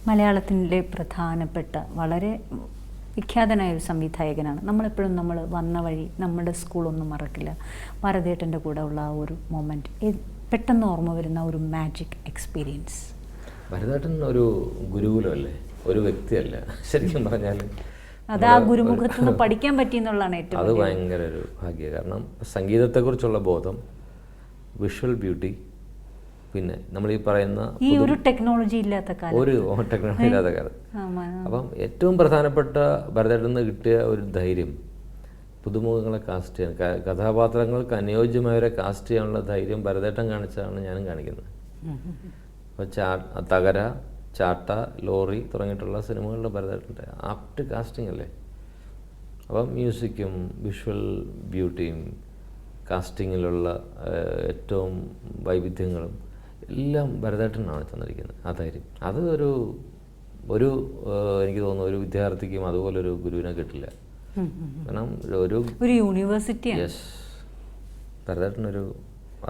മലയാളത്തിൻ്റെ പ്രധാനപ്പെട്ട വളരെ വിഖ്യാതനായ ഒരു സംവിധായകനാണ്. നമ്മളെപ്പോഴും നമ്മൾ വന്ന വഴി നമ്മുടെ സ്കൂളൊന്നും മറക്കില്ല. ഭാരതേട്ടൻ്റെ കൂടെ ഉള്ള ആ ഒരു മൊമെൻറ്റ് പെട്ടെന്ന് ഓർമ്മ വരുന്ന ഒരു മാജിക് എക്സ്പീരിയൻസ്. ഭരതേട്ടൻ ഒരു ഗുരുകുലമല്ലേ, ഒരു വ്യക്തിയല്ല. ശരിക്കും പറഞ്ഞാൽ അത് ആ ഗുരുമുഖത്ത് നിന്ന് പഠിക്കാൻ പറ്റിയെന്നുള്ളതാണ് ഏറ്റവും അത് ഭയങ്കര ഒരു ഭാഗ്യം. കാരണം സംഗീതത്തെക്കുറിച്ചുള്ള ബോധം, വിഷ്വൽ ബ്യൂട്ടി, പിന്നെ നമ്മൾ ഈ പറയുന്ന ഈ ഒരു ടെക്നോളജി ഇല്ലാത്ത കാലം, ഒരു ടെക്നോളജി ഇല്ലാത്ത കാലത്ത്. അപ്പം ഏറ്റവും പ്രധാനപ്പെട്ട ഭരതേട്ടൻ നിന്ന് കിട്ടിയ ഒരു ധൈര്യം, പുതുമുഖങ്ങളെ കാസ്റ്റ് ചെയ്യാൻ, കഥാപാത്രങ്ങൾക്ക് അനുയോജ്യമായവരെ കാസ്റ്റ് ചെയ്യാനുള്ള ധൈര്യം ഭരതേട്ടൻ കാണിച്ചതാണ് ഞാനും കാണിക്കുന്നത്. അപ്പോൾ തകര, ചാട്ട, ലോറി തുടങ്ങിയിട്ടുള്ള സിനിമകളുടെ ഭരതേട്ടൻ്റെ ആപ്റ്റ് കാസ്റ്റിംഗ് അല്ലേ. അപ്പം മ്യൂസിക്കും വിഷ്വൽ ബ്യൂട്ടിയും കാസ്റ്റിങ്ങിലുള്ള ഏറ്റവും വൈവിധ്യങ്ങളും എല്ലാം ഭരതേട്ടനാണ് തന്നിരിക്കുന്നത്. ആ ധൈര്യം അത് ഒരു എനിക്ക് തോന്നുന്നു ഒരു വിദ്യാർത്ഥിക്കും അതുപോലൊരു ഗുരുവിനെ കിട്ടില്ല. കാരണം ഒരു യൂണിവേഴ്സിറ്റിയാണ്. യെസ്, ഭരതേട്ടനൊരു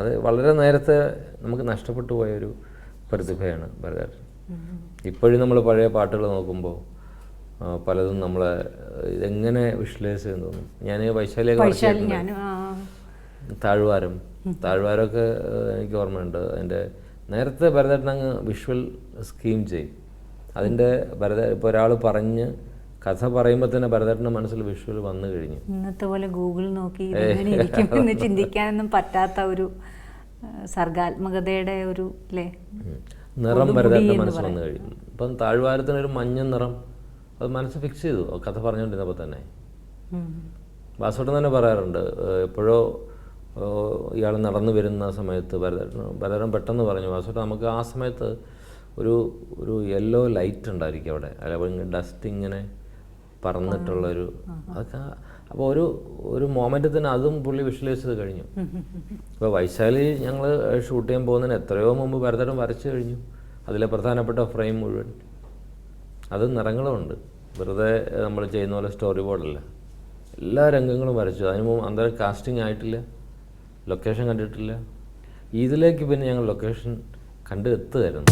അത് വളരെ നേരത്തെ നമുക്ക് നഷ്ടപ്പെട്ടു പോയൊരു പ്രതിഭയാണ് ഭരതേട്ടൻ. ഇപ്പോഴും നമ്മൾ പഴയ പാട്ടുകൾ നോക്കുമ്പോൾ പലതും നമ്മളെ ഇതെങ്ങനെ വിഷ്വലൈസ് ചെയ്യുന്നു തോന്നും. ഞാൻ വൈശാലിയൊക്കെ താഴ്വാരമൊക്കെ എനിക്ക് ഓർമ്മയുണ്ട്. അതിൻ്റെ നേരത്തെ ഭരതേട്ടൻ അങ്ങ് വിഷ്വൽ സ്കീം ചെയ്യും. അതിൻ്റെ ഇപ്പോൾ ഒരാൾ പറഞ്ഞ് കഥ പറയുമ്പോൾ തന്നെ ഭരതേട്ടൻ്റെ മനസ്സിൽ വിഷ്വൽ വന്നു കഴിഞ്ഞു. ഇന്നത്തെ പോലെ ഗൂഗിൾ നോക്കി ഇതെങ്ങനെ ഇരിക്കുമെന്ന് ചിന്തിക്കാനൊന്നും പറ്റാത്ത ഒരു സർഗാത്മകതയുടെ ഒരു നിറം ഭരതേട്ടൻ്റെ മനസ്സിൽ വന്നു കഴിഞ്ഞു. ഇപ്പം താഴ്വാരത്തിനൊരു മഞ്ഞ നിറം അത് മനസ്സ് ഫിക്സ് ചെയ്തു കഥ പറഞ്ഞുകൊണ്ടിരുന്നപ്പോൾ തന്നെ. വാസുവേട്ടൻ തന്നെ പറയാറുണ്ട്, എപ്പോഴോ ഇയാൾ നടന്നു വരുന്ന സമയത്ത് ഭരതേട്ടൻ പെട്ടെന്ന് പറഞ്ഞു, വാസുവേട്ടൻ നമുക്ക് ആ സമയത്ത് ഒരു യെല്ലോ ലൈറ്റ് ഉണ്ടായിരിക്കും അവിടെ, അല്ലെങ്കിൽ ഡസ്റ്റ് ഇങ്ങനെ പറന്നിട്ടുള്ളൊരു അതൊക്കെ. അപ്പോൾ ഒരു മൊമെൻറ്റിൽ തന്നെ അതും പുള്ളി വിഷ്വലൈസ് ചെയ്ത് കഴിഞ്ഞു. ഇപ്പോൾ വൈശാലി ഞങ്ങൾ ഷൂട്ട് ചെയ്യാൻ പോകുന്നതിന് എത്രയോ മുമ്പ് ഭരതേട്ടൻ വരച്ചു കഴിഞ്ഞു. അതിലെ പ്രധാനപ്പെട്ട ഫ്രെയിം മുഴുവൻ അത് നിറങ്ങളുമുണ്ട്. വെറുതെ നമ്മൾ ചെയ്യുന്ന പോലെ സ്റ്റോറി ബോർഡല്ല, എല്ലാ രംഗങ്ങളും വരച്ചു. അതിന് മുമ്പ് അന്നേരം കാസ്റ്റിംഗ് ആയിട്ടില്ല, ലൊക്കേഷൻ കണ്ടിട്ടില്ല. ഇതിലേക്ക് പിന്നെ ഞങ്ങൾ ലൊക്കേഷൻ കണ്ട് എത്തുമായിരുന്നു.